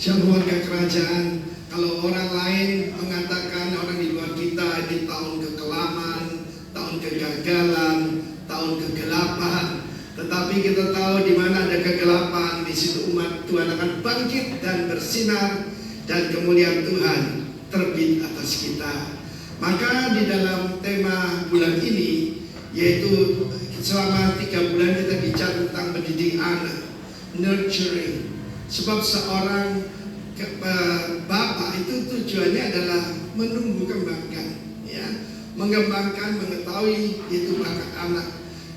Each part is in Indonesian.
Keluarga kerajaan, kalau orang lain mengatakan orang di luar kita ini tahun kekelaman, tahun kegagalan, tahun kegelapan, tetapi kita tahu di mana ada kegelapan, di situ umat Tuhan akan bangkit dan bersinar, dan kemuliaan Tuhan terbit atas kita. Maka di dalam tema bulan ini, yaitu selama 3 bulan kita bicara tentang mendidik anak, nurturing. Sebab seorang bapak itu tujuannya adalah menumbuh kembangkan, ya, mengembangkan, mengetahui itu bakat anak.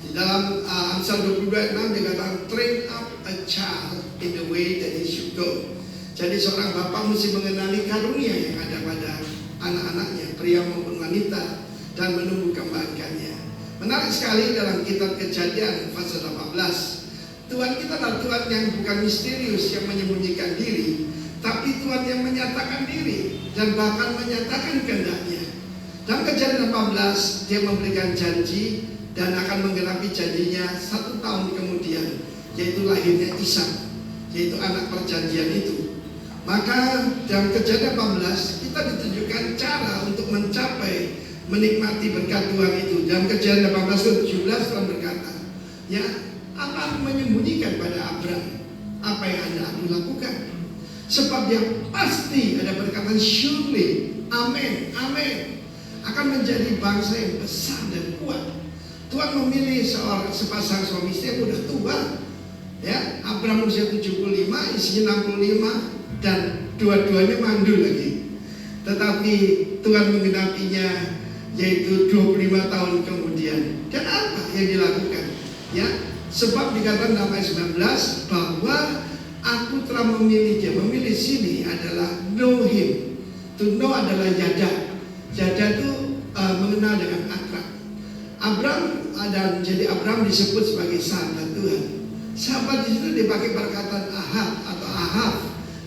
Di dalam Amsal 22:6 dikatakan train up a child in the way that he should go. Jadi seorang bapak mesti mengenali karunia yang ada pada anak-anaknya, pria maupun wanita, dan menumbuh kembangkannya. Menarik sekali dalam kitab Kejadian pasal 18. Tuhan kita adalah Tuhan yang bukan misterius, yang menyembunyikan diri, tapi Tuhan yang menyatakan diri dan bahkan menyatakan kehendaknya. Dalam Kejadian 18 dia memberikan janji dan akan menggenapi janjinya 1 tahun kemudian, yaitu lahirnya Ishak, yaitu anak perjanjian itu. Maka dalam Kejadian 18 kita ditunjukkan cara untuk mencapai menikmati berkat Tuhan itu. Dalam Kejadian 18:17 Tuhan berkata, ya, akan menyembunyikan pada Abram apa yang Anda aku lakukan, sebab dia pasti, ada perkataan surely, amin, amin, akan menjadi bangsa yang besar dan kuat. Tuhan memilih sepasang suami istri yang udah tua, ya, Abram usia 75, istrinya 65, dan dua-duanya mandul lagi. Tetapi Tuhan menggenapinya, yaitu 25 tahun kemudian. Dan apa yang dilakukan? Ya, sebab dikatakan dalam ayat 19 bahwa aku telah memilih dia. Memilih sini adalah know him. To know adalah yada. Yada itu mengenal dengan akrab. Abram, dan jadi Abram disebut sebagai sahabat Tuhan. Sahabat di situ dipakai perkataan ahab atau ahab,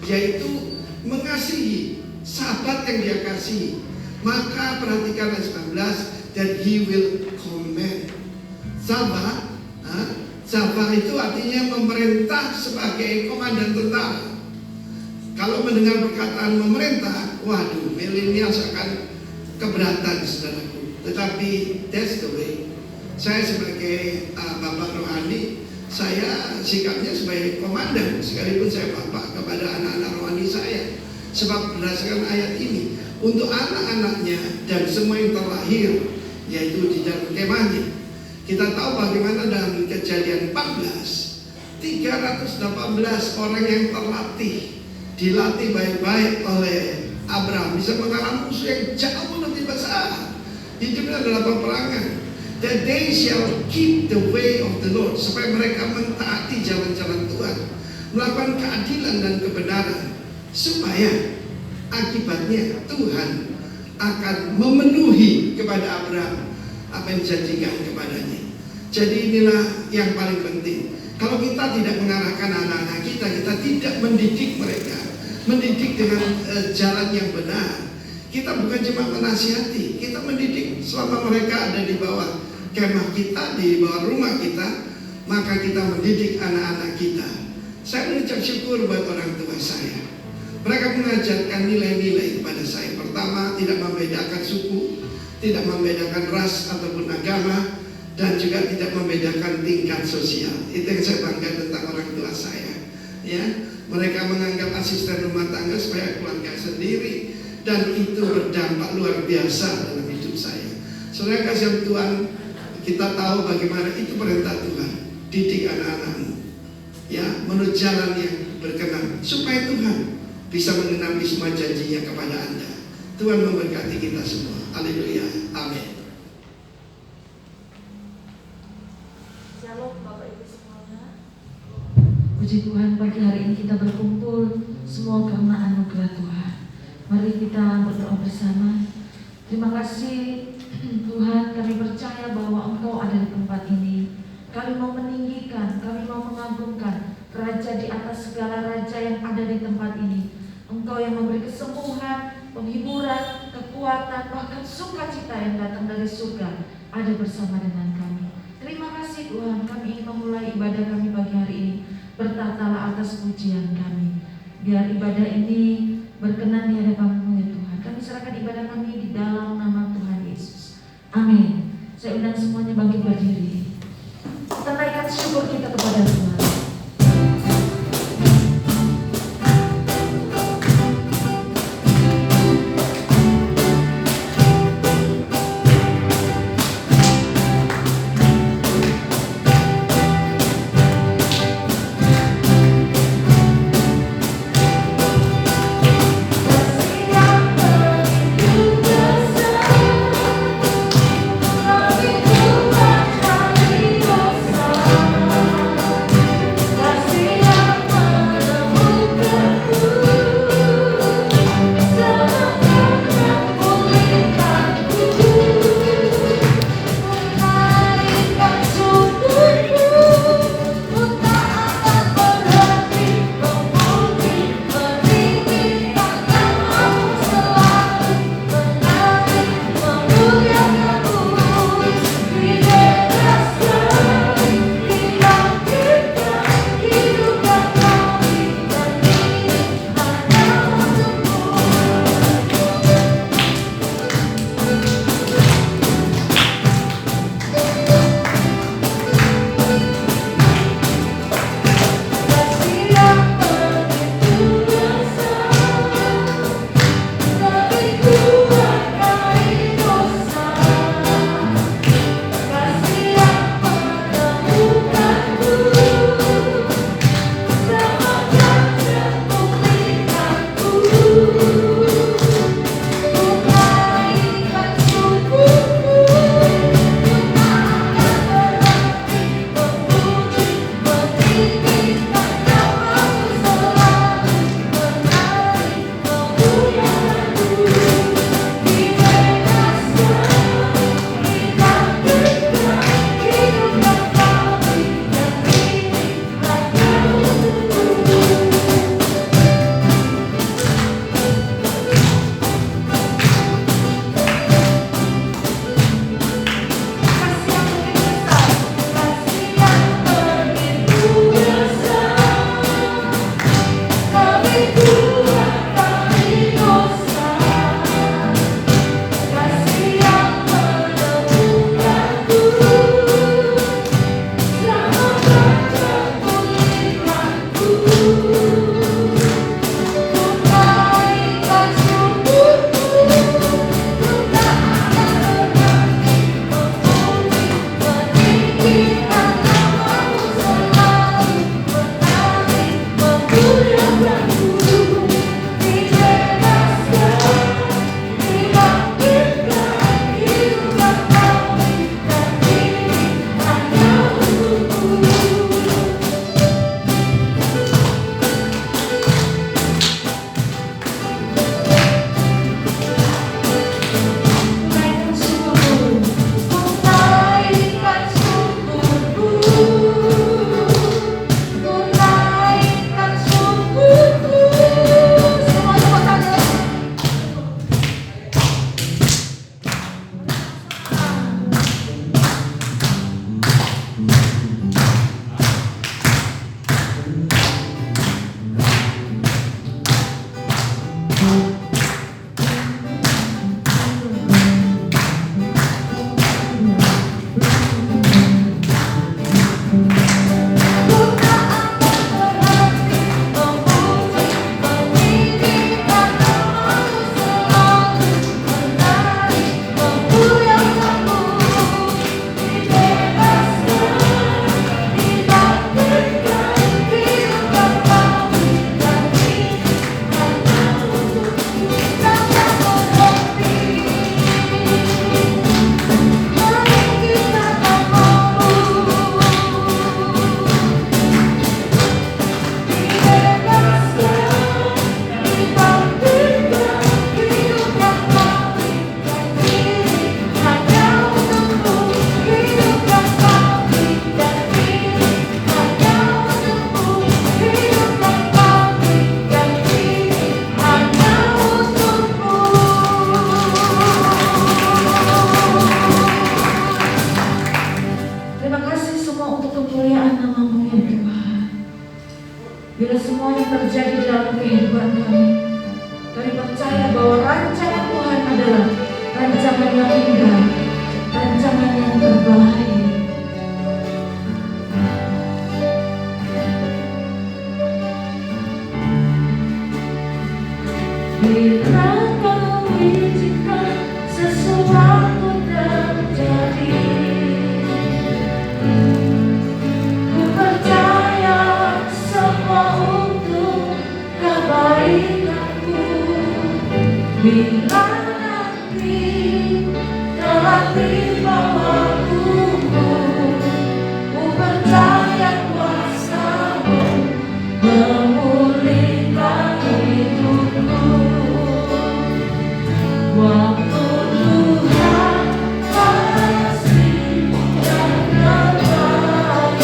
yaitu mengasihi, sahabat yang dia kasihi. Maka perhatikan ayat 19, that he will command. Sahabat, Zabah itu artinya memerintah sebagai komandan tentara. Kalau mendengar perkataan memerintah, waduh, milenial akan keberatan, saudaraku. Tetapi that's the way. Saya sebagai bapak rohani, saya sikapnya sebagai komandan, sekalipun saya bapak kepada anak-anak rohani saya. Sebab berdasarkan ayat ini, untuk anak-anaknya dan semua yang terlahir, yaitu di dalam kemahnya. Kita tahu bagaimana dalam Kejadian 14, 318 orang yang terlatih, dilatih baik-baik oleh Abram, bisa mengalahkan musuh yang jauh lebih besar. Hidupnya adalah peperangan. That they shall keep the way of the Lord, supaya mereka mentaati jalan-jalan Tuhan, melakukan keadilan dan kebenaran, supaya akibatnya Tuhan akan memenuhi kepada Abram apa yang dijanjikan kepadanya. Jadi inilah yang paling penting. Kalau kita tidak mengarahkan anak-anak kita, kita tidak mendidik mereka, mendidik dengan jalan yang benar. Kita bukan cuma menasihati, kita mendidik. Selama mereka ada di bawah kemah kita, di bawah rumah kita, maka kita mendidik anak-anak kita. Saya mengucap syukur buat orang tua saya. Mereka mengajarkan nilai-nilai kepada saya. Pertama, tidak membedakan suku, tidak membedakan ras ataupun agama, dan juga tidak membedakan tingkat sosial. Itu yang saya bangga tentang orang tua saya. Ya, mereka menganggap asisten rumah tangga sebagai keluarga sendiri, dan itu berdampak luar biasa dalam hidup saya. Saudara kasih Tuhan, kita tahu bagaimana itu perintah Tuhan. Didik anak-anakmu, ya, menurut jalan yang berkenan, supaya Tuhan bisa mengenapi semua janjinya kepada Anda. Tuhan memberkati kita semua. Haleluya. Amin. Shalom Bapak Ibu semuanya. Puji Tuhan, pagi hari ini kita berkumpul semua karena anugerah Tuhan. Mari kita berdoa bersama. Terima kasih Tuhan, kami percaya bahwa Engkau ada di tempat ini. Kami mau meninggikan, kami mau mengagungkan Raja di atas segala raja yang ada di tempat ini. Engkau yang memberi kesembuhan, penghiburan, kekuatan, bahkan sukacita yang datang dari surga ada bersama dengan kami. Terima kasih Tuhan, kami ingin memulai ibadah kami pagi hari ini. Bertatalah atas pujian kami. Biar ibadah ini berkenan di hadapan-Mu ya Tuhan. Kami serahkan ibadah kami di dalam nama Tuhan Yesus. Amin. Saya undang semuanya bangkit berdiri. Kita naikkan syukur kita kepada Tuhan. Tuhan Bila kau izinkan sesuatu terjadi, ku percaya semua untuk kebaikanku. Bila nanti telah tiba waktumu, ku percaya kuasa-Mu memulihkan hidupku. Waktu Tuhan pasti yang terbaik,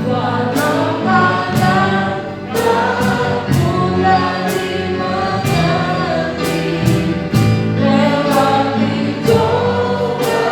walau kadang tak mudah dimengerti. Lewati coba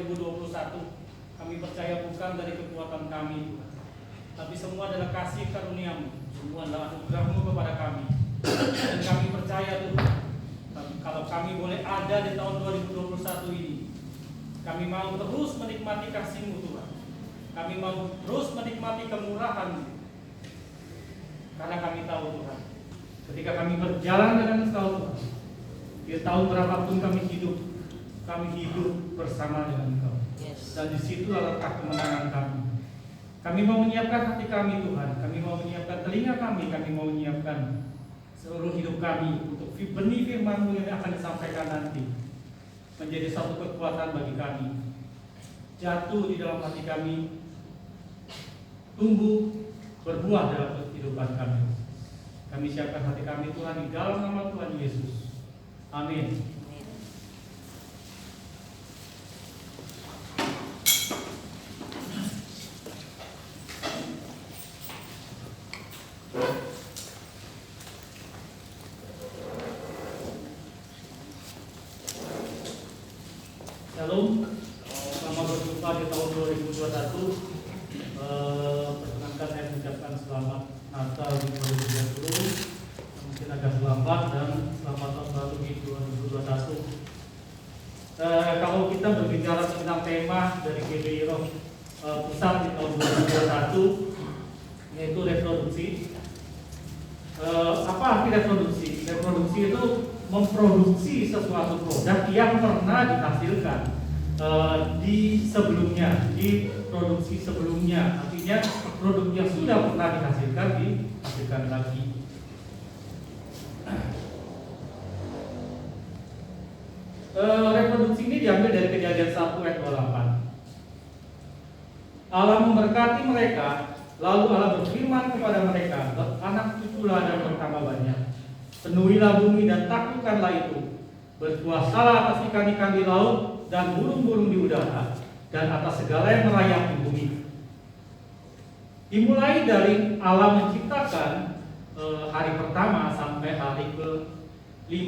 2021. Kami percaya bukan dari kekuatan kami, Tuhan, tapi semua adalah kasih karunia-Mu, semua adalah anugerah-Mu kepada kami. Dan kami percaya, Tuhan, kalau kami boleh ada di tahun 2021 ini, kami mau terus menikmati kasih-Mu, Tuhan. Kami mau terus menikmati kemurahan-Mu. Karena kami tahu, Tuhan, ketika kami berjalan dengan Engkau, Tuhan, di tahun berapapun kami hidup bersama dengan Engkau. Dan di situ letak kemenangan kami. Kami mau menyiapkan hati kami, Tuhan. Kami mau menyiapkan telinga kami. Kami mau menyiapkan seluruh hidup kami untuk benih firman-Mu yang akan disampaikan nanti menjadi satu kekuatan bagi kami. Jatuh di dalam hati kami, tumbuh, berbuah dalam kehidupan kami. Kami siapkan hati kami, Tuhan, di dalam nama Tuhan Yesus. Amin. Shalom, selamat berjumpa di tahun 2021. Perkenankan saya mengucapkan selamat Natal di 2020, mungkin agak terlambat, dan selamat tahun baru di 2021. Kalau kita berbicara tentang tema dari GBI Roh Pusat di tahun 2021, yaitu reproduksi. Apa arti reproduksi? Reproduksi itu memproduksi sesuatu produk yang pernah dihasilkan di sebelumnya, di produksi sebelumnya. Artinya produk yang sudah pernah dihasilkan lagi. Reproduksi ini diambil dari Kejadian 1 ayat 28. Allah memberkati mereka, lalu Allah berfirman kepada mereka, beranak cuculah dan bertambah banyak, penuhilah bumi dan taklukkanlah itu, berkuasalah atas ikan-ikan di laut dan burung-burung di udara, dan atas segala yang merayap di bumi. Dimulai dari Allah menciptakan hari pertama sampai hari ke-5.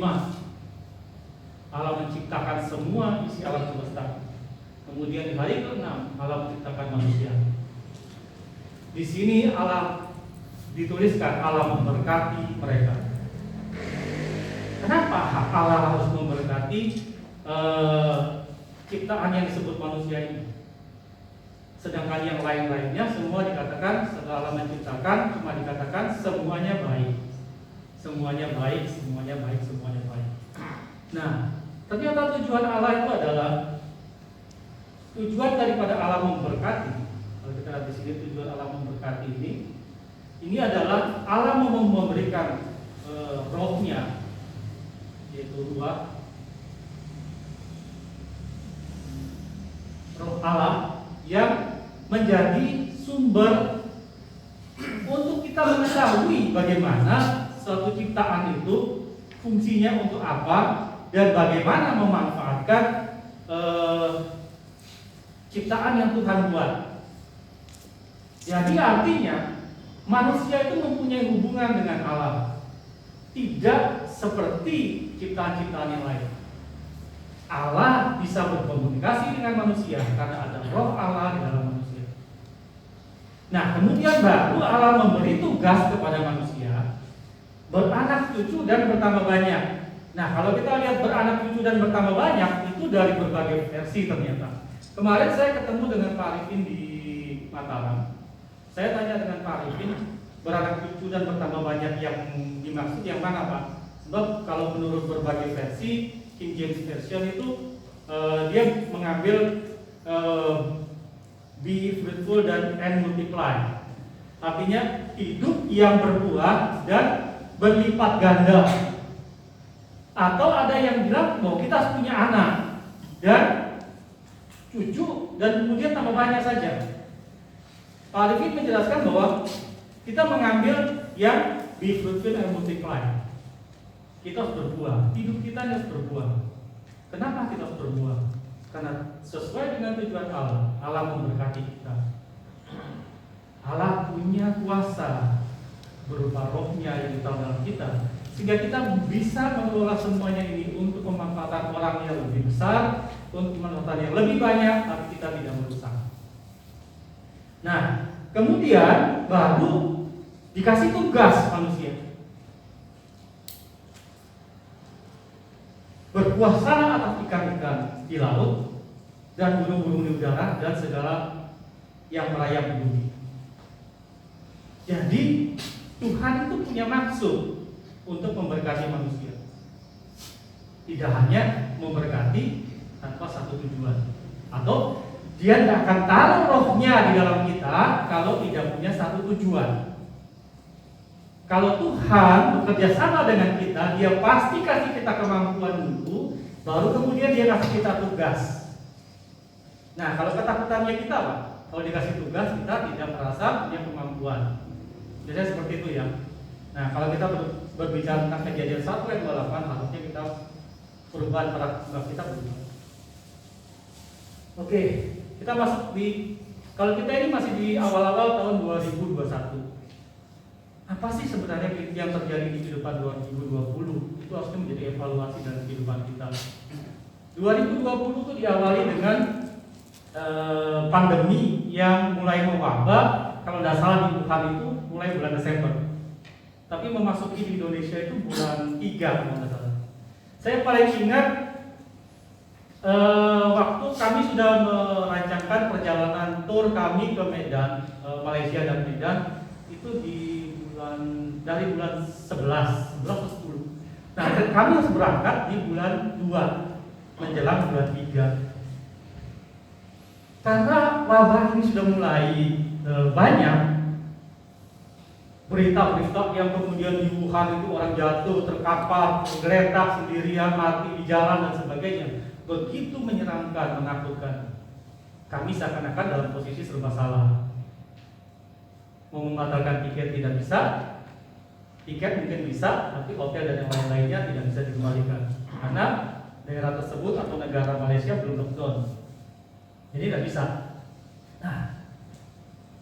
Allah menciptakan semua isi alam semesta. Kemudian di hari ke-6 Allah menciptakan manusia. Di sini Allah dituliskan Allah memberkati mereka. Kenapa Allah harus memberkati ciptaan yang disebut manusia ini? Sedangkan yang lain-lainnya semua dikatakan setelah Allah menciptakan cuma dikatakan semuanya baik. Semuanya baik, semuanya baik, semuanya baik. Nah, ternyata tujuan Allah itu adalah tujuan daripada Allah memberkati. Kalau kita lihat di sini tujuan Allah memberkati ini adalah Allah mau memberikan rohnya, yaitu roh Allah yang menjadi sumber untuk kita mengetahui bagaimana suatu ciptaan itu fungsinya untuk apa dan bagaimana memanfaatkan ciptaan yang Tuhan buat. Jadi artinya manusia itu mempunyai hubungan dengan Allah, tidak seperti ciptaan-ciptaan yang lain. Allah bisa berkomunikasi dengan manusia karena ada roh Allah di dalam manusia. Nah, kemudian baru Allah memberi tugas kepada manusia beranak cucu dan bertambah banyak. Nah, kalau kita lihat beranak cucu dan bertambah banyak itu dari berbagai versi ternyata. Kemarin saya ketemu dengan Pak Arifin di Mataram. Saya tanya dengan Pak Arifin, beranak cucu dan bertambah banyak yang dimaksud yang mana, Pak? Sebab kalau menurut berbagai versi, King James Version itu dia mengambil be fruitful and multiply. Artinya hidup yang berbuah dan berlipat ganda. Atau ada yang bilang bahwa kita harus punya anak dan cucu dan kemudian tambah banyak saja. Pak Arifin menjelaskan bahwa kita mengambil yang be fruitful and multiply. Kita harus berbuah, hidup kita harus berbuah. Kenapa kita harus berbuah? Karena sesuai dengan tujuan Allah, Allah memberkati kita. Allah punya kuasa berupa rohnya yang ditaruh dalam kita, sehingga kita bisa mengelola semuanya ini untuk pemanfaatan orang yang lebih besar untuk menemukan yang lebih banyak, tapi kita tidak merusak. Nah, kemudian baru dikasih tugas manusia. Berkuasa atas ikan-ikan di laut dan burung-burung di udara dan segala yang merayap di bumi. Jadi Tuhan itu punya maksud untuk memberkati manusia. Tidak hanya memberkati tanpa satu tujuan. Atau Dia tidak akan taruh rohnya di dalam kita kalau tidak punya satu tujuan. Kalau Tuhan bekerja sama dengan kita, Dia pasti kasih kita kemampuan dulu, baru kemudian Dia kasih kita tugas. Nah, kalau ketakutannya kita apa? Kalau dikasih tugas, kita tidak merasa punya kemampuan. Biasanya seperti itu ya. Nah, kalau kita berbicara tentang Kejadian 1 ayat 28, harusnya kita perubahan paradigma kita berubah. Oke, kita masuk kalau kita ini masih di awal-awal tahun 2021. Apa sih sebenarnya yang terjadi di kehidupan 2020? Itu harusnya menjadi evaluasi dalam kehidupan kita. 2020 itu diawali dengan pandemi yang mulai mewabah. Kalau tidak salah di Wuhan itu mulai bulan Desember. Tapi memasuki di Indonesia itu bulan 3 kalau tidak salah. Saya paling ingat waktu kami sudah merancangkan perjalanan tur kami ke Medan, Malaysia dan Medan itu dari bulan 11 atau 10. Nah, kami harus berangkat di bulan 2 menjelang bulan 3. Karena wabah ini sudah mulai banyak, berita-berita yang kemudian di Wuhan itu orang jatuh, terkapar, tergeletak sendirian, mati di jalan dan sebagainya. Begitu menyeramkan, menakutkan. Kami seakan-akan dalam posisi serba salah. Mau membatalkan tiket tidak bisa, tiket mungkin bisa, tapi hotel dan yang lain-lainnya tidak bisa dikembalikan karena daerah tersebut atau negara Malaysia belum lockdown, jadi tidak bisa. Nah,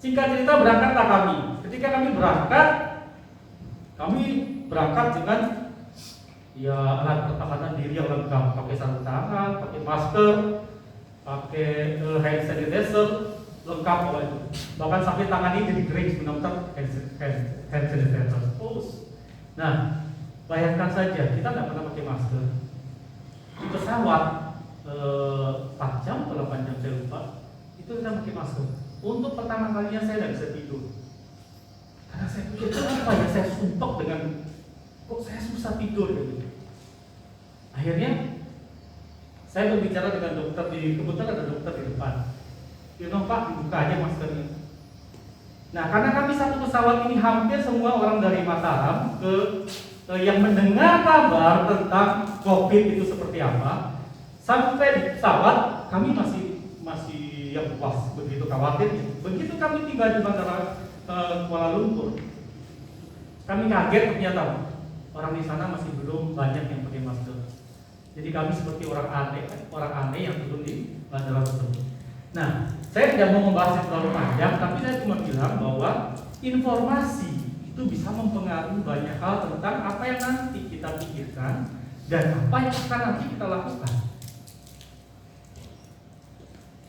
singkat cerita berangkatlah kami. Ketika kami berangkat dengan ya alat pertahanan diri yang lengkap, pakai sarung tangan, pakai masker, pakai hand sanitizer, lengkap kalau itu. Bahkan sampai tangan ini jadi kering sebelum hand sanitizer. Nah, bayangkan saja kita nggak pernah pakai masker di pesawat 4 jam atau 8 jam saya lupa, itu kita pakai masker. Untuk pertama kalinya saya tidak bisa tidur karena saya pikir kenapa ya saya sumpek dengan kok saya susah tidur gitu. Akhirnya saya berbicara dengan dokter kebetulan ada dokter di depan. Dia bilang, Pak, dibuka aja maskernya. Nah, karena kami satu pesawat ini hampir semua orang dari Mataram yang mendengar kabar tentang COVID itu seperti apa, sampai di pesawat kami masih yang puas, begitu khawatir. Begitu kami tiba di bandara Kuala Lumpur, kami kaget ternyata orang di sana masih belum banyak yang pakai masker. Jadi kami seperti orang aneh yang turun di bandara tersebut. Nah, saya tidak mau membahas yang terlalu panjang, tapi saya cuma bilang bahwa informasi itu bisa mempengaruhi banyak hal tentang apa yang nanti kita pikirkan dan apa yang akan nanti kita lakukan.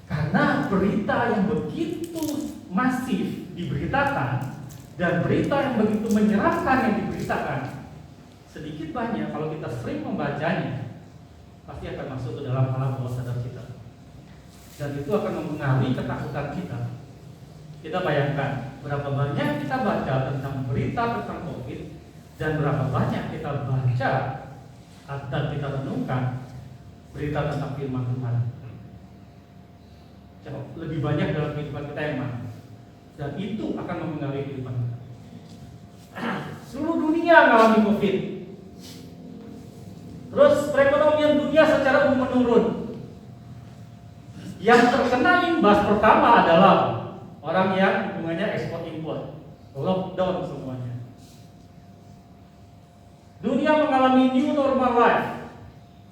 Karena berita yang begitu masif diberitakan dan berita yang begitu menyeramkan yang diberitakan, sedikit banyak kalau kita sering membacanya, pasti akan masuk ke dalam alam bawah sadar kita. Dan itu akan mempengaruhi ketakutan kita. Kita bayangkan berapa banyak kita baca tentang berita tentang COVID dan berapa banyak kita baca dan kita renungkan berita tentang firman Tuhan. Jauh lebih banyak dalam kehidupan kita yang mana? Dan itu akan mempengaruhi kehidupan kita. Seluruh dunia mengalami COVID. Terus perekonomian dunia secara umum menurun. Yang terkena imbas pertama adalah orang yang hubungannya ekspor impor, lockdown semuanya. Dunia mengalami new normal life.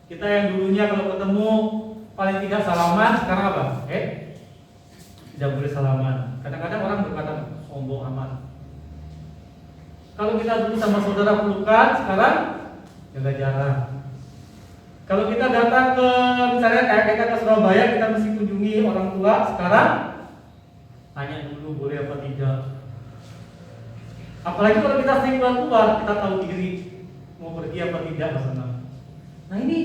Kita yang dulunya kalau ketemu paling tidak salaman, sekarang apa? Tidak boleh salaman. Kadang-kadang orang berkata sombong amat. Kalau kita dulu sama saudara pelukan, sekarang jaga jarak. Kalau kita datang ke, misalnya kayak kita ke Surabaya, kita mesti kunjungi orang tua. Sekarang tanya dulu boleh apa tidak. Apalagi kalau kita sering keluar, kita tahu diri mau pergi apa tidak ke sana. Nah ini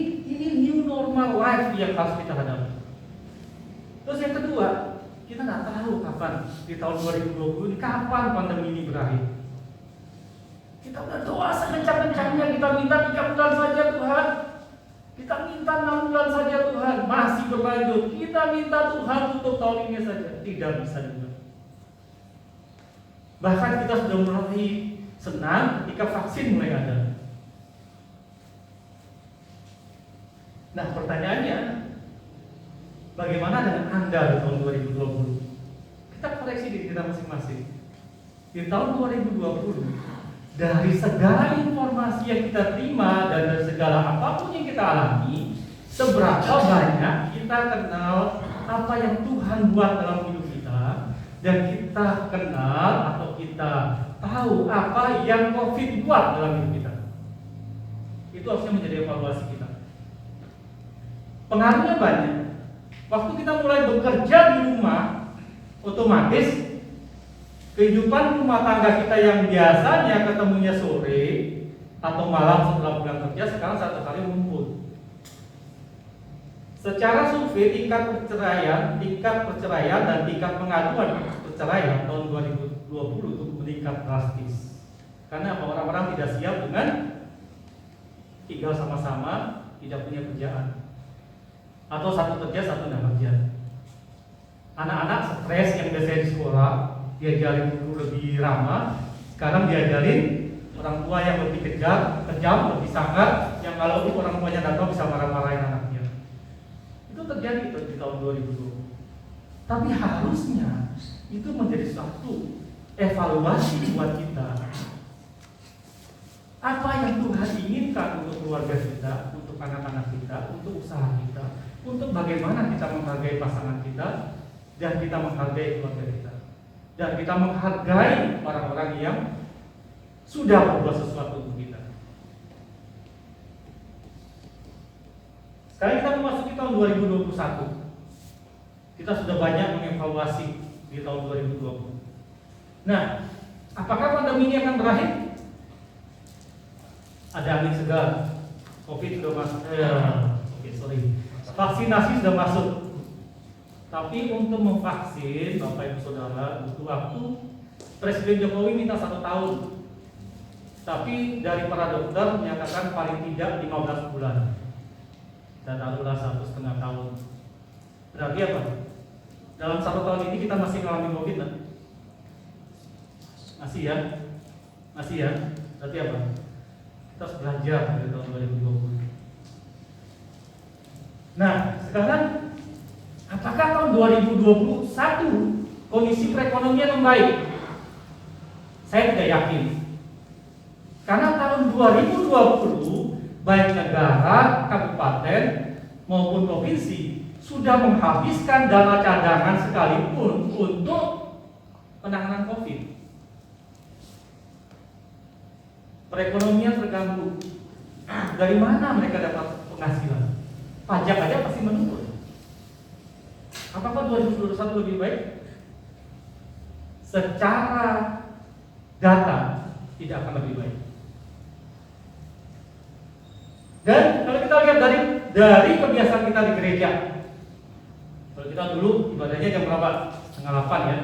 new normal life yang harus kita hadapi. Terus yang kedua, kita nggak tahu kapan di tahun 2020 ini kapan pandemi ini berakhir. Kita udah doa sekencang-kencangnya, kita minta 3 bulan saja Tuhan, kita minta 6 bulan saja Tuhan, masih berlanjut. Kita minta Tuhan untuk tahun ini saja, tidak bisa juga. Bahkan kita sudah mulai senang ketika vaksin mulai ada. Nah pertanyaannya, bagaimana dengan Anda di tahun 2020? Kita koreksi diri kita masing-masing. Di tahun 2020, dari segala informasi yang kita terima dan dari segala apapun yang kita alami, seberapa banyak kita kenal apa yang Tuhan buat dalam hidup kita, dan kita kenal atau kita tahu apa yang COVID buat dalam hidup kita. Itu harusnya menjadi evaluasi kita. Pengaruhnya banyak. Waktu kita mulai bekerja di rumah, otomatis kehidupan rumah tangga kita yang biasanya ketemunya sore atau malam setelah pulang kerja, sekarang satu kali ngumpul. Secara survei tingkat perceraian dan tingkat pengaduan perceraian tahun 2020 itu meningkat drastis. Karena orang-orang tidak siap dengan tinggal sama-sama, tidak punya kerjaan, atau satu kerja satu tidak kerja. Anak-anak stres yang biasanya di sekolah diajarin guru lebih ramah, sekarang diajarin orang tua yang lebih kejam, lebih sangar, yang kalau orang tuanya datang bisa marah-marahin anaknya. Itu terjadi di tahun 2020. Tapi harusnya itu menjadi suatu evaluasi buat kita. Apa yang Tuhan inginkan untuk keluarga kita, untuk anak-anak kita, untuk usaha kita, untuk bagaimana kita menghargai pasangan kita, dan kita menghargai keluarga kita, dan kita menghargai orang-orang yang sudah berbuat sesuatu untuk kita. Sekarang kita memasuki tahun 2021. Kita sudah banyak mengevaluasi di tahun 2020. Nah, apakah pandemi ini akan berakhir? Ada angin segar, COVID sudah masuk, vaksinasi sudah masuk. Tapi untuk memvaksin, Bapak Ibu Saudara, butuh waktu. Presiden Jokowi minta 1 tahun. Tapi dari para dokter menyatakan paling tidak 15 bulan. Dan taruhlah 1,5 tahun. Berarti apa? Dalam 1 tahun ini kita masih mengalami COVID kan? Masih ya? Masih ya? Berarti apa? Kita harus belajar dari tahun 2020. Nah, sekarang apakah tahun 2021 kondisi perekonomian membaik? Saya tidak yakin. Karena tahun 2020 baik negara, kabupaten maupun provinsi sudah menghabiskan dana cadangan sekalipun untuk penanganan COVID. Perekonomian terganggu. Dari mana mereka dapat penghasilan? Pajak aja pasti menurun. Apakah 2021 lebih baik? Secara data tidak akan lebih baik. Dan kalau kita lihat dari kebiasaan kita di gereja, kalau kita dulu ibadahnya jam berapa? 7:30 ya.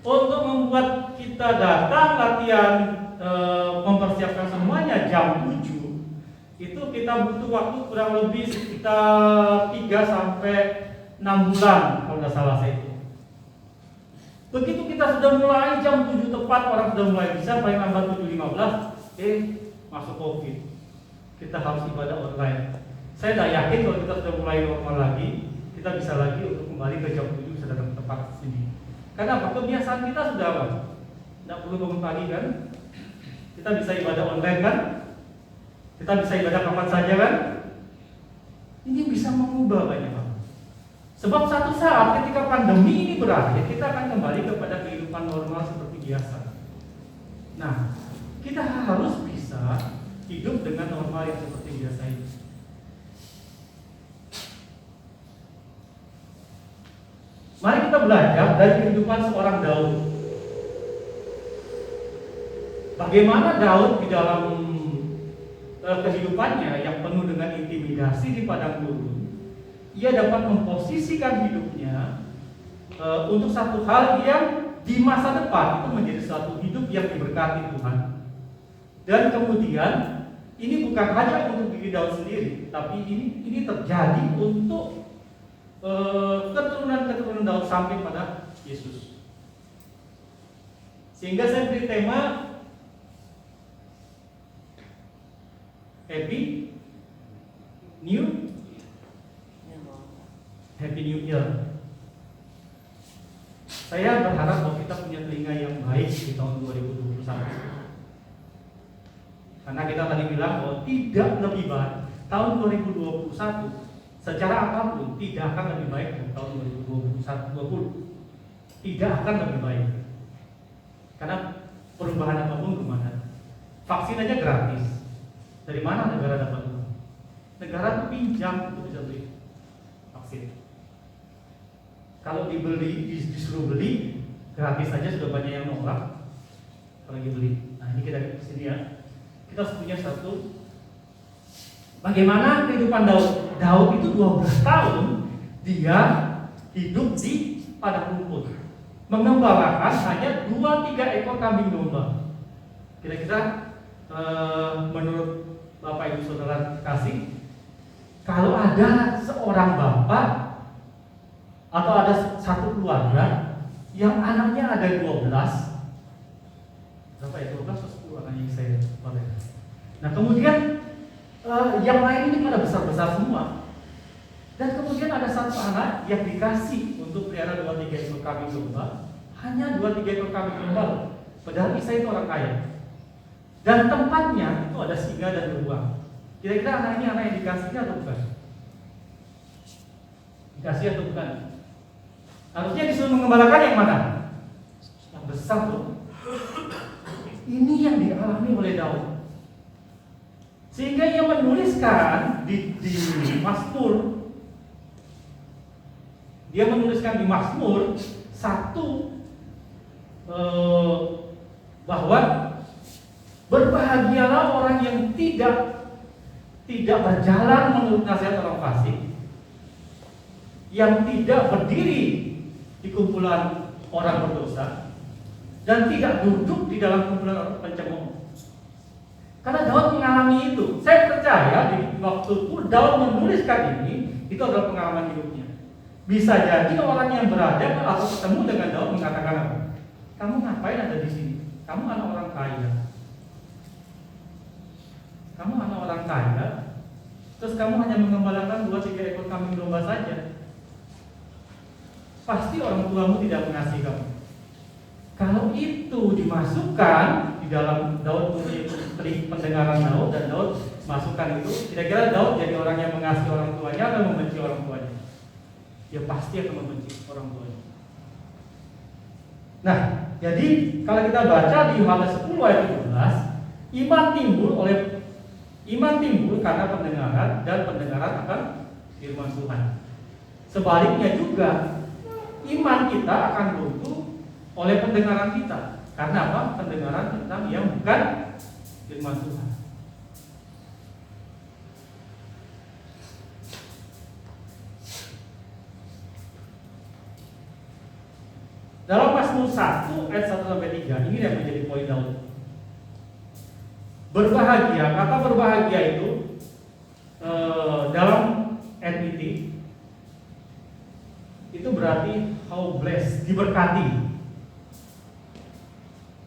Untuk membuat kita datang latihan mempersiapkan semuanya jam 7, itu kita butuh waktu kurang lebih sekitar 3 sampai 6 bulan kalau tidak salah saya itu. Begitu kita sudah mulai jam 7 tepat, orang sudah mulai bisa, paling lambat 7:15, masuk COVID. Kita harus ibadah online. Saya tidak yakin kalau kita sudah mulai normal lagi, kita bisa lagi untuk kembali ke jam 7 bisa datang tepat sini. Karena apa? Kebiasaan kita sudah apa? Tidak perlu bangun pagi kan? Kita bisa ibadah online kan? Kita bisa ibadah kapan saja kan? Ini bisa mengubah banyak hal. Sebab satu saat ketika pandemi ini berakhir, kita akan kembali kepada kehidupan normal seperti biasa. Nah, kita harus bisa hidup dengan normal yang seperti biasa ini. Mari kita belajar dari kehidupan seorang Daud. Bagaimana Daud di dalam kehidupannya yang penuh dengan intimidasi di padang gurun, ia dapat memposisikan hidupnya untuk satu hal yang di masa depan itu menjadi suatu hidup yang diberkati Tuhan. Dan kemudian ini bukan hanya untuk diri Daud sendiri, tapi ini terjadi untuk keturunan-keturunan Daud sampai pada Yesus. Sehingga saya beri tema Happy New Year. Saya berharap bahwa kita punya telinga yang baik di tahun 2021. Karena kita tadi bilang bahwa tidak lebih baik tahun 2021 secara apapun tidak akan lebih baik dari tahun 2020. Tidak akan lebih baik. Karena perubahan apapun kemana? Vaksin aja gratis. Dari mana negara dapat uang? Negara itu pinjam untuk bisa beli vaksin. Kalau disuruh beli gratis saja sudah banyak yang nolak, apalagi beli. Nah ini kita kesini ya. Kita harus punya satu. Bagaimana kehidupan Daud? Daud itu 12 tahun dia hidup di padang rumput, mengembalakan hanya 2-3 ekor kambing domba. Kira-kira menurut Bapak Ibu Saudara kasih, kalau ada seorang bapak atau ada satu keluarga yang anaknya ada 12, berapa ya, 12 atau 10 anaknya yang saya lihat. Nah kemudian yang lain ini pada besar-besar semua. Dan kemudian ada satu anak yang dikasih untuk pelihara 2-3 ekor kambing domba, hanya 2-3 ekor kambing domba. Padahal Isai itu orang kaya. Dan tempatnya itu ada singa dan beruang. Kira-kira anak ini anak yang dikasihnya atau bukan? Dikasih atau bukan? Harusnya disuruh mengembalakan yang mana? Yang besar tuh. Ini yang dialami oleh Daud. Sehingga ia menuliskan di Mazmur. Dia menuliskan di Mazmur 1 bahwa berbahagialah orang yang tidak berjalan menurut nasihat orang fasik, yang tidak berdiri di kumpulan orang berdosa, dan tidak duduk di dalam kumpulan orang pencemooh. Karena Daud mengalami itu. Saya percaya di waktu Daud menuliskan ini, itu adalah pengalaman hidupnya. Bisa jadi orang yang berada atau ketemu dengan Daud mengatakan apa? Kamu ngapain ada di sini? Kamu anak orang kaya. Kamu anak orang kaya, terus kamu hanya mengembalakan 2-3 ekor kambing domba saja. Pasti orang tuamu tidak mengasihi kamu. Kalau itu dimasukkan di dalam Daud punya pendengaran Daud, dan Daud masukkan itu, kira-kira Daud jadi orang yang mengasihi orang tuanya atau membenci orang tuanya? Dia pasti akan membenci orang tuanya. Nah, jadi kalau kita baca di Yohanes 10 ayat 12, iman timbul karena pendengaran, dan pendengaran akan firman Tuhan. Sebaliknya juga, iman kita akan runtuh oleh pendengaran kita. Karena apa? Pendengaran tentang yang bukan firman Tuhan. Dalam Mazmur 1 ayat 1-3, ini yang menjadi poin Daud. Berbahagia, kata berbahagia itu dalam NIV itu berarti how blessed, diberkati.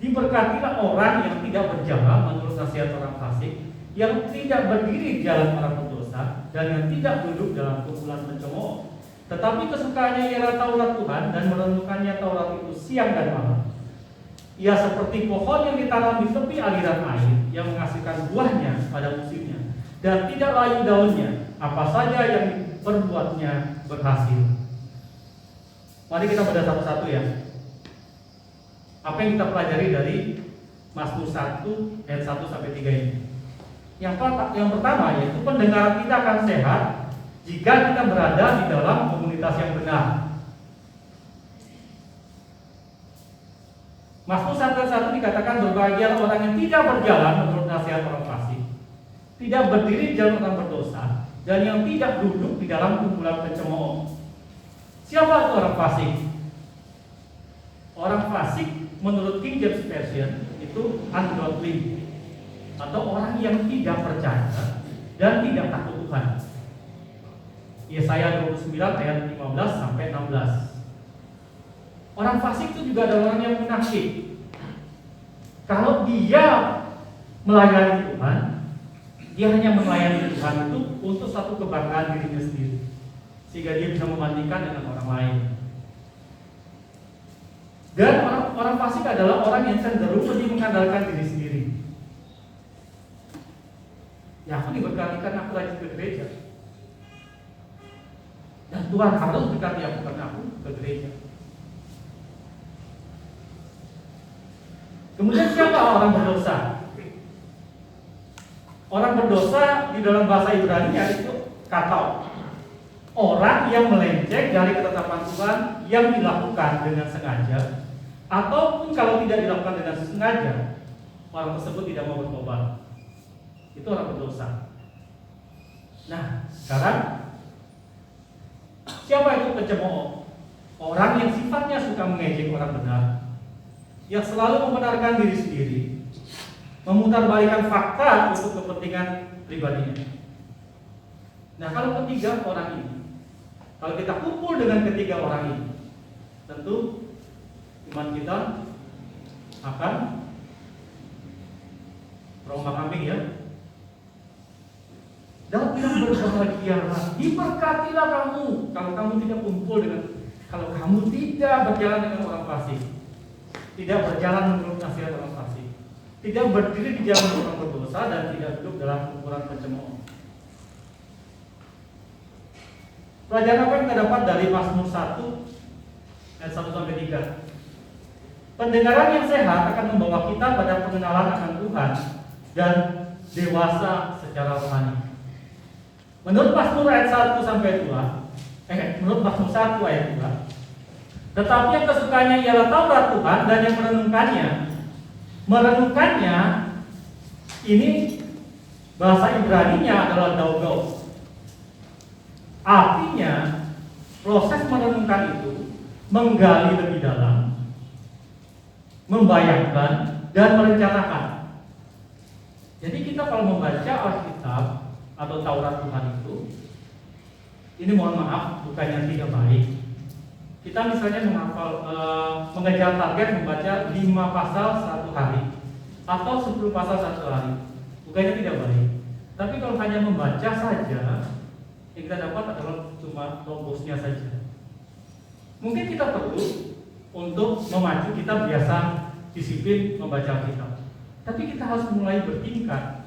Diberkatilah orang yang tidak berjalan menurut nasihat orang fasik, yang tidak berdiri di jalan orang berdosa, dan yang tidak duduk dalam kumpulan pencemooh. Tetapi kesukaannya ialah Taurat Tuhan, dan merenungkannya Taurat itu siang dan malam. Ia seperti pohon yang ditanam di tepi aliran air, yang menghasilkan buahnya pada musimnya, dan tidak layu daunnya. Apa saja yang diperbuatnya berhasil. Mari kita baca satu-satu ya. Apa yang kita pelajari dari Mazmur 1 ayat 1-3 ini? Yang pertama yaitu pendengaran kita akan sehat jika kita berada di dalam komunitas yang benar. Mazmur 1:1 dikatakan berbahagialah orang yang tidak berjalan menurut nasihat orang fasik, tidak berdiri di jalan orang berdosa, dan yang tidak duduk di dalam kumpulan pencemooh. Siapa itu orang fasik? Orang fasik menurut King James Version itu ungodly, atau orang yang tidak percaya dan tidak takut Tuhan. Yesaya 29 ayat 15 sampai 16. Orang fasik itu juga adalah orang yang munafik. Kalau dia melayani Tuhan, dia hanya melayani Tuhan itu untuk satu kebanggaan dirinya sendiri, sehingga dia bisa membandingkan dengan orang lain. Dan orang fasik adalah orang yang cenderung lebih mengandalkan diri sendiri. Ya, aku diberkati karena aku rajin ke gereja, dan Tuhan harus berkati aku karena aku ke gereja. Kemudian siapa orang berdosa? Orang berdosa di dalam bahasa Ibrani itu katau. Orang yang melenceng dari ketetapan Tuhan yang dilakukan dengan sengaja, ataupun kalau tidak dilakukan dengan sengaja, orang tersebut tidak mau bertobat. Itu orang berdosa. Nah, sekarang siapa itu pencemooh? Orang yang sifatnya suka mengejek orang benar, yang selalu membenarkan diri sendiri, memutarbalikkan fakta untuk kepentingan pribadinya. Nah, kalau ketiga orang ini, kalau kita kumpul dengan ketiga orang ini, tentu iman kita akan terombang-ambing ya. Dan bilang berbahagialah, diberkatilah kamu kalau kamu tidak kumpul dengan, kalau kamu tidak berjalan dengan orang fasik, tidak berjalan menurut nasihat orang fasik, tidak berdiri di jalan orang berdosa, dan tidak duduk dalam kumpulan pencemooh. Pelajaran apa yang kita dapat dari Mazmur 1 ayat 1 sampai 3? Pendengaran yang sehat akan membawa kita pada pengenalan akan Tuhan dan dewasa secara rohani. Menurut Mazmur ayat 1 sampai 2, menurut Mazmur 1 ayat 2, tetapi yang kesukaannya ialah Taurat Tuhan dan yang merenungkannya ini bahasa Ibraninya adalah daugau. Artinya proses merenungkan itu menggali lebih dalam, membayangkan dan merencanakan. Jadi kita kalau membaca Alkitab atau Taurat Tuhan itu, ini mohon maaf bukannya tidak baik. Kita misalnya mengejar target membaca 5 pasal 1 hari atau 10 pasal 1 hari, bukannya tidak baik. Tapi kalau hanya membaca saja, yang kita dapat adalah cuma logosnya saja. Mungkin kita perlu untuk memacu kita biasa disiplin membaca Alkitab. Tapi kita harus mulai bertingkat,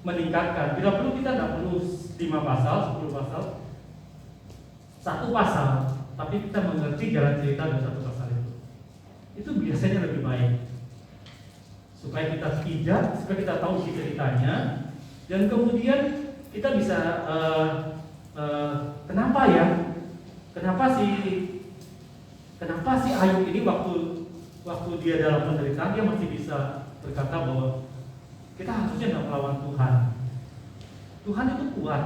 meningkatkan. Bila perlu kita tidak perlu 5 pasal, 10 pasal, 1 pasal, tapi kita mengerti jalan cerita dari 1 pasal itu. Itu biasanya lebih baik. Supaya kita tidak, supaya kita tahu isi ceritanya, dan kemudian kita bisa kenapa sih Ayub ini waktu dia dalam penderitaan dia masih bisa berkata bahwa kita harusnya tidak melawan Tuhan. Tuhan itu kuat,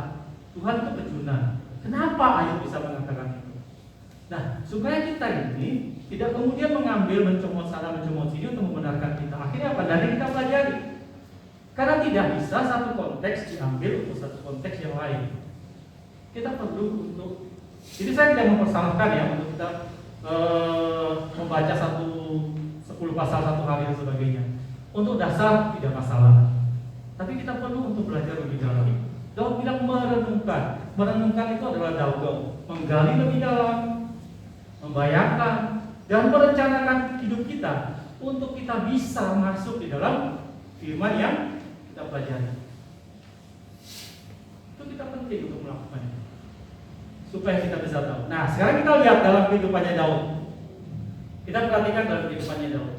Tuhan itu pejunan. Kenapa Ayub bisa mengatakan itu? Nah, supaya kita ini tidak kemudian mengambil mencomot sana mencomot sini untuk membenarkan kita. Akhirnya apa? Dari kita pelajari. Karena tidak bisa satu konteks diambil untuk satu konteks yang lain. Kita perlu untuk, jadi saya tidak mempersalahkan ya untuk kita membaca 10 pasal 1 hari dan sebagainya. Untuk dasar tidak masalah. Tapi kita perlu untuk belajar lebih dalam. Daud bilang merenungkan. Merenungkan itu adalah daugau, menggali lebih dalam, membayangkan dan merencanakan hidup kita untuk kita bisa masuk di dalam firman yang kita pelajari. Itu kita penting untuk melakukannya supaya kita bisa tahu. Nah, sekarang kita lihat dalam kehidupannya Daud. Kita perhatikan dalam kehidupannya Daud.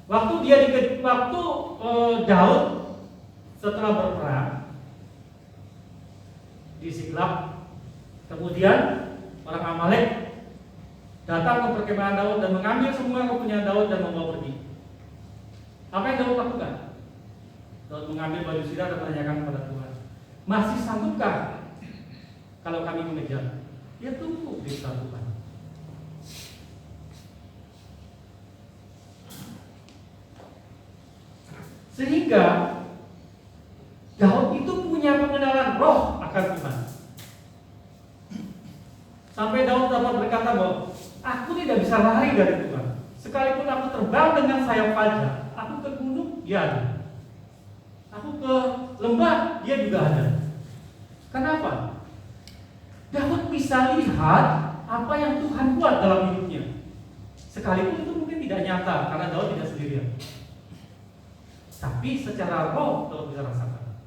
Waktu Daud setelah berperang di Siklag, kemudian orang Amalek datang ke perkemahan Daud dan mengambil semua kepunyaan Daud dan membawa pergi. Apa yang Daud lakukan? Daud mengambil baju sirah dan menanyakan kepada Tuhan, masih sanggupkah kalau kami mengejar? Dia tunggu di Tuhan. Sehingga Daud itu punya pengenalan roh akan Tuhan. Sampai Daud dapat berkata bahwa aku tidak bisa lari dari Tuhan. Sekalipun aku terbang dengan sayap fajar, aku ke gunung, dia ada. Aku ke lembah, dia juga ada. Kenapa? Daud bisa lihat apa yang Tuhan buat dalam hidupnya. Sekalipun itu mungkin tidak nyata karena Daud tidak sendirian. Tapi secara roh Daud bisa rasakan.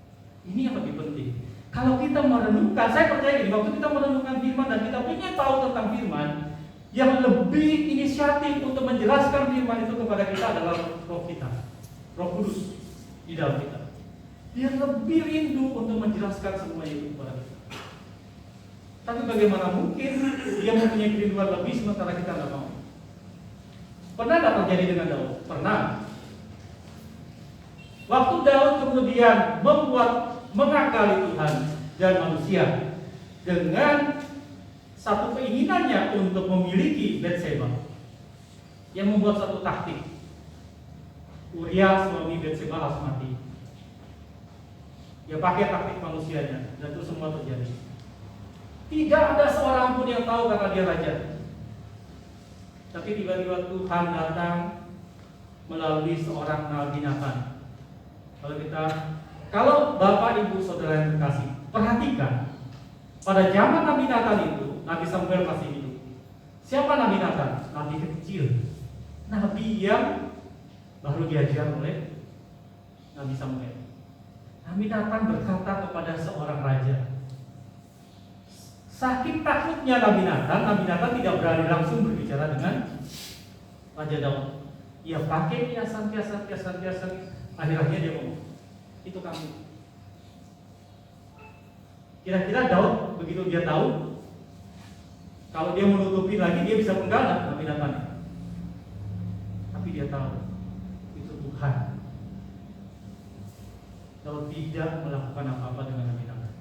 Ini yang lebih penting. Kalau kita merenungkan, saya percaya gini, waktu kita merenungkan firman dan kita ingin tahu tentang firman, yang lebih inisiatif untuk menjelaskan firman itu kepada kita adalah roh kita, Roh Kudus di dalam kita. Dia lebih rindu untuk menjelaskan semua itu kepada kita. Tapi bagaimana mungkin dia mempunyai kerinduan lebih sementara kita tidak mau? Pernah tidak terjadi dengan Daud? Pernah. Waktu Daud kemudian mengakali Tuhan dan manusia dengan satu keinginannya untuk memiliki Batseba, yang membuat satu taktik. Uria suami Batseba harus mati. Dia pakai taktik manusianya dan itu semua terjadi. Tidak ada seorang pun yang tahu karena dia raja. Tapi tiba-tiba Tuhan datang melalui seorang Nabi Nathan. Kalau Bapak Ibu Saudara yang terkasih, perhatikan pada zaman Nabi Nathan itu, Nabi Samuel masih hidup. Siapa Nabi Nathan? Nabi kecil, Nabi yang baru diajar oleh Nabi Samuel. Nabi Nathan berkata kepada seorang raja. Saking takutnya Nabi Nathan tidak berani langsung berbicara dengan Raja Daud. Ia pakai kiasan. Akhirnya dia ngomong, itu kamu. Kira-kira Daud begitu dia tahu, kalau dia menutupi lagi dia bisa menggalak Nabi Nathan. Tapi dia tahu itu Tuhan. Daud tidak melakukan apa-apa dengan Nabi Nathan.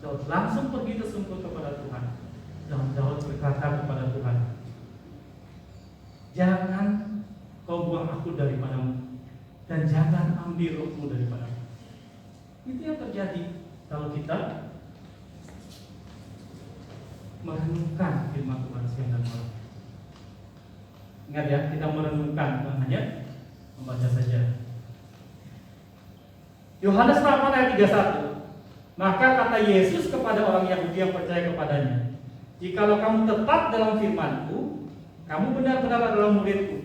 Daud langsung pergi tersungkur kepada Tuhan. Dan Daud berkata kepada Tuhan, jangan kau buang aku daripadamu, dan jangan ambil rohmu daripadamu. Itu yang terjadi kalau kita merenungkan firman Tuhan siang dan malam. Ingat ya, kita merenungkan, bukan hanya membaca saja. Yohanes 8 ayat 31. Maka kata Yesus kepada orang Yahudi yang percaya kepadanya, jikalau kamu tetap dalam firman-Ku, kamu benar-benar adalah murid-Ku.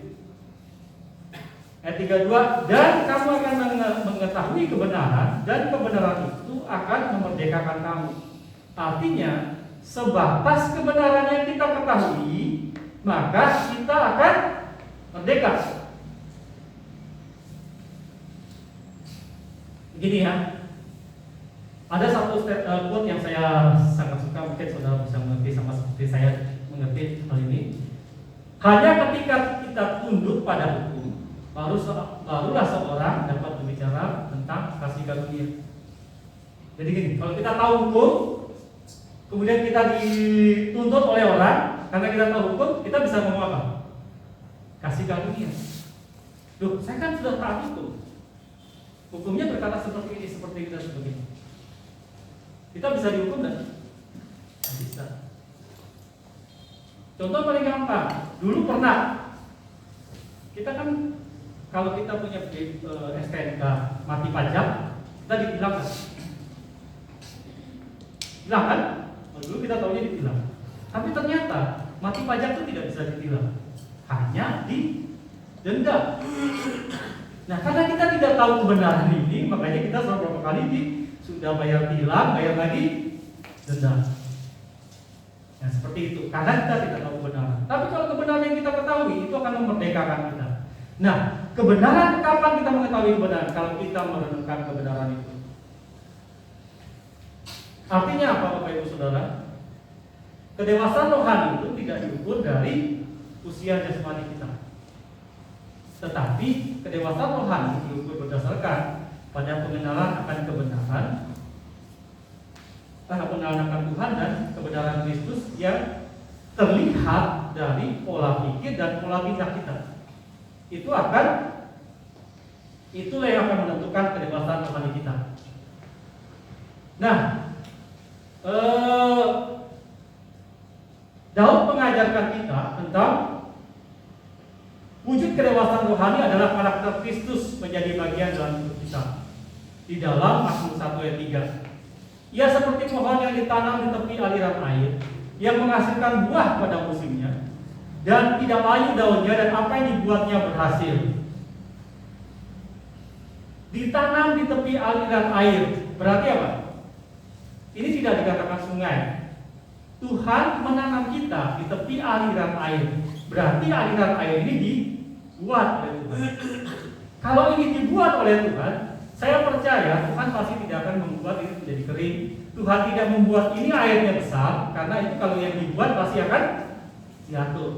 Ayat 32, dan kamu akan mengetahui kebenaran, dan kebenaran itu akan memerdekakan kamu. Artinya, sebatas kebenaran yang kita ketahui, maka kita akan merdeka. Begini ya, ada satu quote yang saya sangat suka, mungkin saudara bisa mengerti sama seperti saya mengerti hal ini. Hanya ketika kita tunduk pada hukum, barulah seorang dapat berbicara tentang kasih karunia. Jadi gini, kalau kita tahu hukum, kemudian kita dituntut oleh orang, karena kita tahu hukum, kita bisa ngomong apa? Kasih karunia. Loh, saya kan sudah tahu hukum. Hukumnya berkata seperti ini, dan sebagainya. Kita bisa dihukum dan bisa. Contoh paling gampang, dulu pernah kita kan kalau kita punya STNK mati pajak, kita ditilang kan? Tilang kan? Dulu kita tahunya ditilang. Tapi ternyata mati pajak itu tidak bisa ditilang, hanya didenda. Nah, karena kita tidak tahu kebenaran ini, makanya kita beberapa kali sudah bayar tilang, bayar lagi denda. Nah, seperti itu. Karena kita tidak tahu kebenaran. Tapi kalau kebenaran yang kita ketahui, itu akan memerdekakan kita. Nah, kebenaran kapan kita mengetahui kebenaran? Kalau kita merenungkan kebenaran itu. Artinya apa, Bapak Ibu Saudara? Kedewasaan rohani itu tidak diukur dari dari usia jasmani kita. Tetapi kedewasaan rohani diukur berdasarkan pada pengenalan akan kebenaran, pengenalan akan Tuhan dan kebenaran Kristus yang terlihat dari pola pikir dan pola tindak kita. Itulah yang akan menentukan kedewasaan rohani kita. Nah, Daud mengajarkan kita tentang wujud kedewasaan rohani adalah karakter Kristus menjadi bagian dalam hidup kita. Di dalam Mazmur 1 ayat 3, ia seperti pohon yang ditanam di tepi aliran air, yang menghasilkan buah pada musimnya, dan tidak layu daunnya, dan apa yang dibuatnya berhasil. Ditanam di tepi aliran air, berarti apa? Ini tidak dikatakan sungai. Tuhan menanam kita di tepi aliran air, berarti aliran air ini dibuat oleh Tuhan. Kalau ini dibuat oleh Tuhan, saya percaya Tuhan pasti tidak akan membuat itu menjadi kering. Tuhan tidak membuat ini airnya besar, karena itu kalau yang dibuat pasti akan jatuh.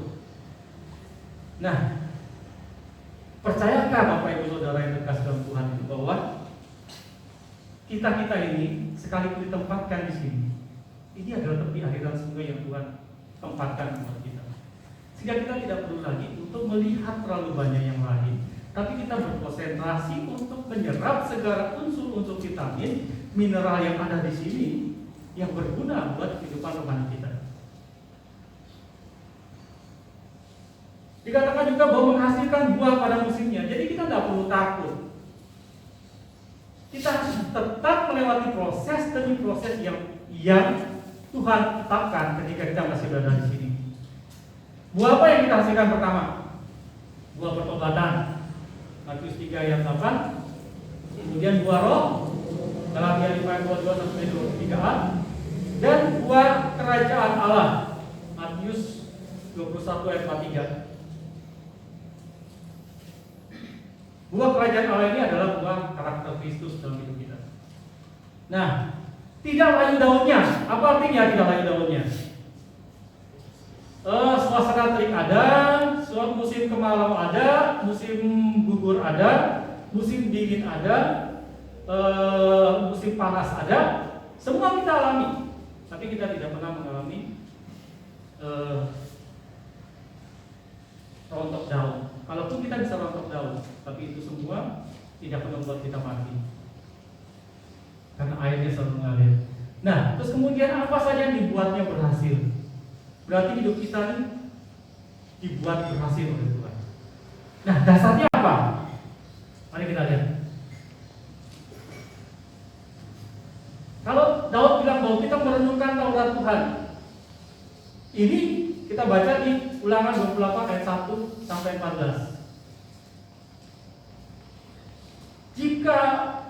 Nah, percayakah Bapak Ibu Saudara yang terkasih dalam Tuhan itu bahwa kita ini sekaligus ditempatkan di sini, ini adalah tepi aliran sungai yang Tuhan tempatkan buat kita. Sehingga kita tidak perlu lagi untuk melihat terlalu banyak yang lain, tapi kita berkonsentrasi untuk menyerap segala unsur-unsur vitamin, mineral yang ada di sini yang berguna buat kehidupan rohani kita. Dikatakan juga bahwa menghasilkan buah pada musimnya. Jadi kita tidak perlu takut. Kita harus tetap melewati proses demi proses yang Tuhan tetapkan ketika kita masih berada di sini. Buah apa yang kita hasilkan pertama? Buah pertobatan. Matius 3 ayat 8. Kemudian buah roh, Galatia 5 ayat 22 sampai 23a. Dan buah kerajaan Allah, Matius 21 ayat 43. Buah kerajaan Allah ini adalah buah karakter Kristus dalam hidup kita. Nah, tidak layu daunnya. Apa artinya tidak layu daunnya? Suasana terik ada, musim kemarau ada, musim gugur ada, musim dingin ada, musim panas ada. Semua kita alami, tapi kita tidak pernah mengalami rontok daun. Kalaupun kita bisa rontok daun, tapi itu semua tidak akan membuat kita mati, karena airnya selalu mengalir. Nah, terus kemudian apa saja yang dibuatnya berhasil? Berarti hidup kita ini dibuat berhasil oleh Tuhan. Nah, dasarnya apa? Mari kita lihat. Kalau Daud bilang bahwa kita merenungkan Taurat Tuhan, ini kita baca di Ulangan 28 ayat 1 sampai 14. Jika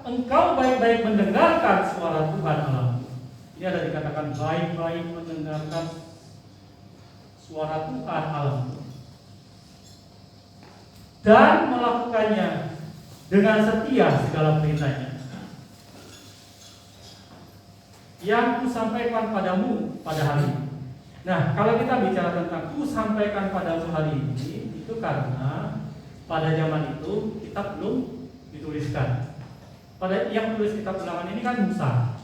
engkau baik-baik mendengarkan suara Tuhan Allahmu, ini ada dikatakan baik-baik mendengarkan suara Tuhan Allahmu dan melakukannya dengan setia segala perintahnya yang kusampaikan padamu pada hari ini. Nah, kalau kita bicara tentang kusampaikan padamu hari ini, itu karena pada zaman itu kitab belum dituliskan. Pada yang tulis kitab Ulangan ini kan Musa,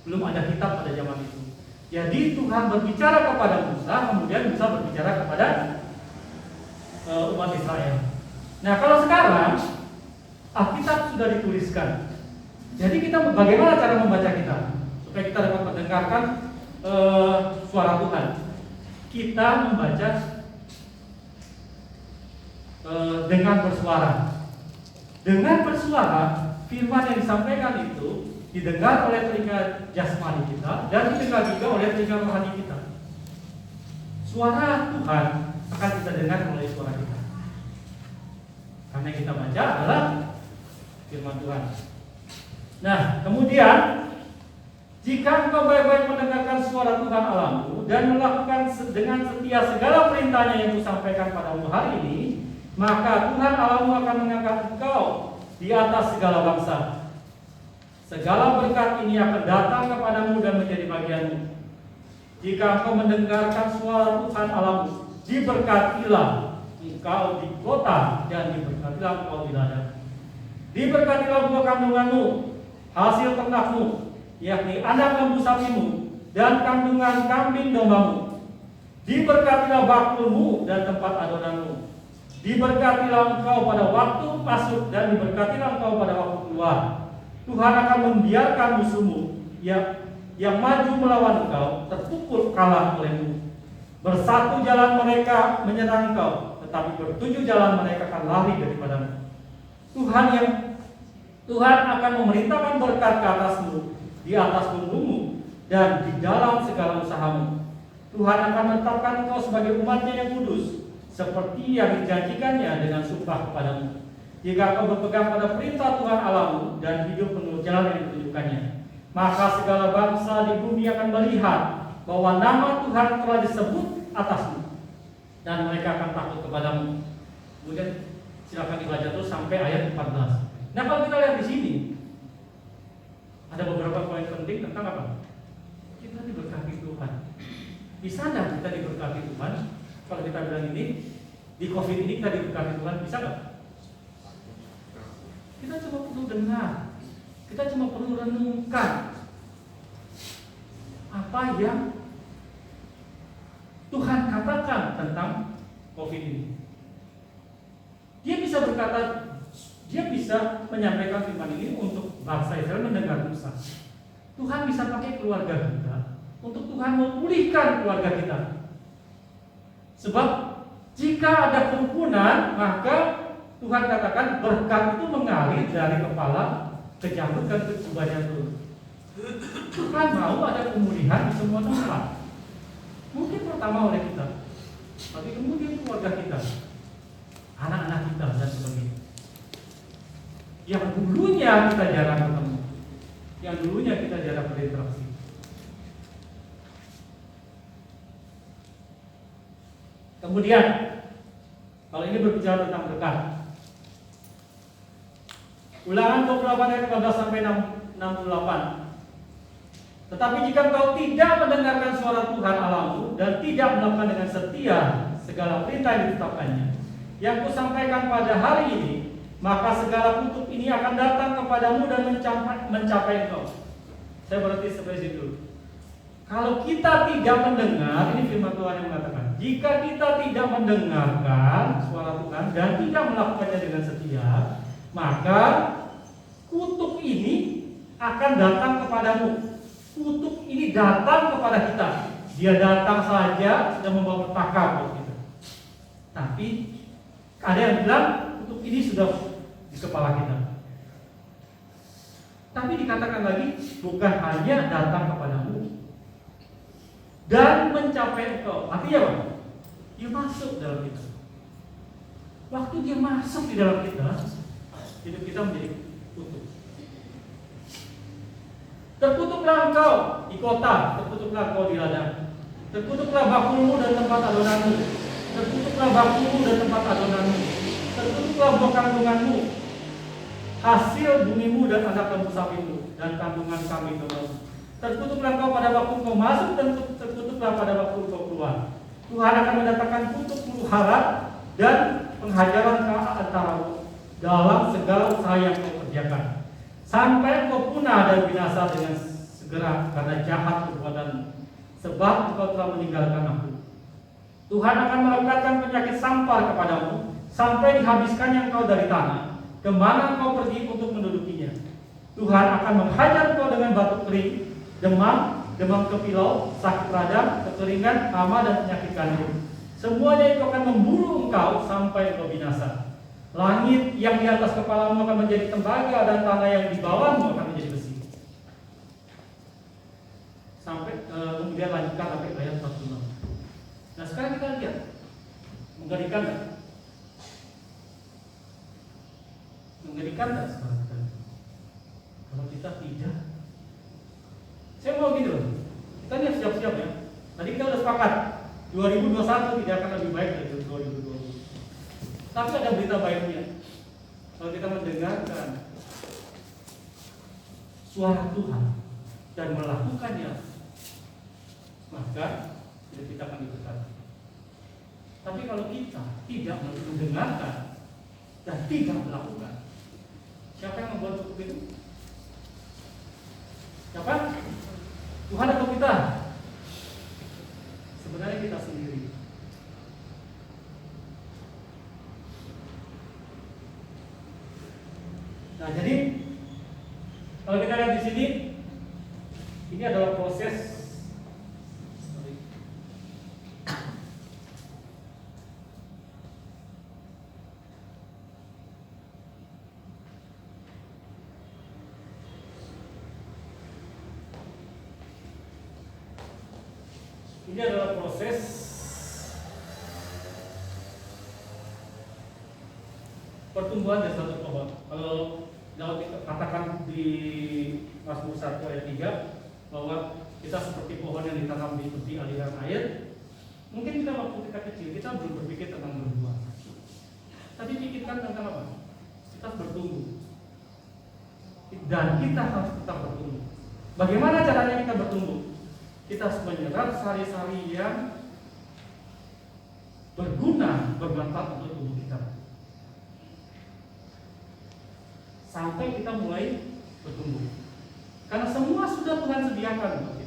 belum ada kitab pada zaman itu. Jadi Tuhan berbicara kepada Musa, kemudian Musa berbicara kepada umat Israel. Nah, kalau sekarang Alkitab sudah dituliskan, jadi kita bagaimana cara membaca kitab supaya kita dapat mendengarkan suara Tuhan? Kita membaca dengan bersuara. Dengan bersuara, firman yang disampaikan itu didengar oleh telinga jasmani kita dan didengar juga oleh telinga rohani kita. Suara Tuhan akan kita dengar melalui suara kita, karena yang kita baca adalah firman Tuhan. Nah, kemudian jika engkau baik-baik mendengarkan suara Tuhan Allahmu dan melakukan dengan setia segala perintahnya yang kusampaikan padamu hari ini, maka Tuhan Allahmu akan mengangkat engkau di atas segala bangsa. Segala berkat ini akan datang kepadamu dan menjadi bagianmu jika engkau mendengarkan suara Tuhan Allahmu diberkatilah engkau di kota dan diberkatilah engkau di ladang. Diberkatilah buah kandunganmu, hasil ternakmu, yakni anak lembu sapimu dan kandungan kambing dombamu. Diberkatilah bakulmu dan tempat adonanmu. Diberkatilah engkau pada waktu masuk dan diberkatilah engkau pada waktu keluar. Tuhan akan membiarkan musuhmu yang maju melawan engkau terpukul kalah olehmu. Bersatu jalan mereka menyerang engkau, tetapi bertujuh jalan mereka akan lari daripadamu. Tuhan akan memerintahkan berkat ke atasmu, di atas punggungmu dan di dalam segala usahamu. Tuhan akan menetapkan engkau sebagai umat-Nya yang kudus, seperti yang dijanjikannya dengan sumpah kepadamu. Jika kau berpegang pada perintah Tuhan Allahmu dan hidup menurut jalan yang ditunjukkannya, maka segala bangsa di bumi akan melihat bahwa nama Tuhan telah disebut atasmu, dan mereka akan takut kepadamu. Kemudian silakan dibaca terus sampai ayat 14. Nah, kalau kita lihat di sini ada beberapa poin penting tentang apa? Kita diberkati Tuhan. Di sana kita diberkati Tuhan. Kalau kita bilang ini di COVID ini kita diberkati Tuhan, bisa nggak? Kita cuma perlu dengar, kita cuma perlu renungkan apa yang Tuhan katakan tentang COVID ini. Dia bisa berkata, dia bisa menyampaikan firman ini untuk bangsa Israel mendengar Musa. Tuhan bisa pakai keluarga kita untuk Tuhan memulihkan keluarga kita. Sebab jika ada kerukunan, maka Tuhan katakan berkat itu mengalir dari kepala ke janggut dan ke jubahnya turun. Tuhan mau ada pemulihan di semua tempat. Mungkin pertama oleh kita, tapi kemudian keluarga kita, anak-anak kita dan sebagainya. Yang dulunya kita jarang ketemu, yang dulunya kita jarang berinteraksi. Kemudian, kalau ini berbicara tentang berkat, Ulangan 28 ayat 15 sampai 68. Tetapi jika engkau tidak mendengarkan suara Tuhan Allahmu dan tidak melakukan dengan setia segala perintah yang ditetapkannya, yang kusampaikan pada hari ini, maka segala kutuk ini akan datang kepadamu dan mencapai engkau. Saya berarti sampai situ. Kalau kita tidak mendengar, ini firman Tuhan yang mengatakan, jika kita tidak mendengarkan suara Tuhan dan tidak melakukannya dengan setia, maka kutuk ini akan datang kepadamu. Kutuk ini datang kepada kita. Dia datang saja sudah membawa petaka buat kita. Tapi ada yang bilang kutuk ini sudah di kepala kita. Tapi dikatakan lagi, bukan hanya datang kepadamu dan mencapai engkau. Artinya apa? Dia masuk dalam kita. Waktu dia masuk di dalam kita, hidup kita menjadi kutuk. Terkutuklah engkau di kota, terkutuklah engkau di ladang. Terkutuklah bakulmu dan tempat adonanmu. Terkutuklah bakulmu dan tempat adonanmu. Terkutuklah buah kandunganmu, hasil bumimu dan anak lembu sapimu dan kandungan kambing dombamu. Terkutuklah engkau pada waktu engkau masuk dan terkutuklah pada waktu engkau keluar. Tuhan akan mendatangkan kutuk huru hara dan penghajaran ke antaramu dalam segala usaha yang kau kerjakan, sampai engkau punah dan binasa dengan segera karena jahat perbuatanmu, sebab engkau telah meninggalkan aku. Tuhan akan melekatkan penyakit sampar kepadamu sampai dihabiskannya engkau dari tanah, kemana engkau pergi untuk mendudukinya. Tuhan akan menghajar engkau dengan batuk kering, demam kepilau, sakit radang, kekeringan, hama dan penyakit gandum. Semuanya itu akan memburu engkau sampai engkau binasa. Langit yang di atas kepalamu akan menjadi tembaga dan tanah yang di bawahmu akan menjadi besi. Sampai kemudian lanjutkan sampai ayat 46. Nah sekarang kita lihat, mengerikan tak? Mengerikan tak sekarang kita? Kalau kita tidak, saya mau gitu loh. Kita lihat siap-siap ya. Tadi kita sudah sepakat 2021 tidak akan lebih baik dari 2020. Tapi ada berita baiknya. Kalau kita mendengarkan suara Tuhan dan melakukannya, maka hidup kita akan diberkati. Tapi kalau kita tidak mendengarkan dan tidak melakukan, siapa yang membuat cukup itu? Siapa? Tuhan atau kita? Sebenarnya kita sendiri. Nah, jadi kalau kita lihat di sini, ini adalah proses. Ini adalah proses pertumbuhan dari satu pohon. Kalau kita katakan di Mazmur 1 ayat 3 bahwa kita seperti pohon yang ditanam di tepi aliran air. Mungkin kita waktu kita kecil kita belum berpikir tentang berbuah, tapi pikirkan tentang apa? Kita bertumbuh dan kita harus tetap bertumbuh. Bagaimana caranya kita bertumbuh? Kita harus menyerap sari-sari yang berguna, bermanfaat untuk tubuh kita, sampai kita mulai bertumbuh. Karena semua sudah Tuhan sediakan buat kita.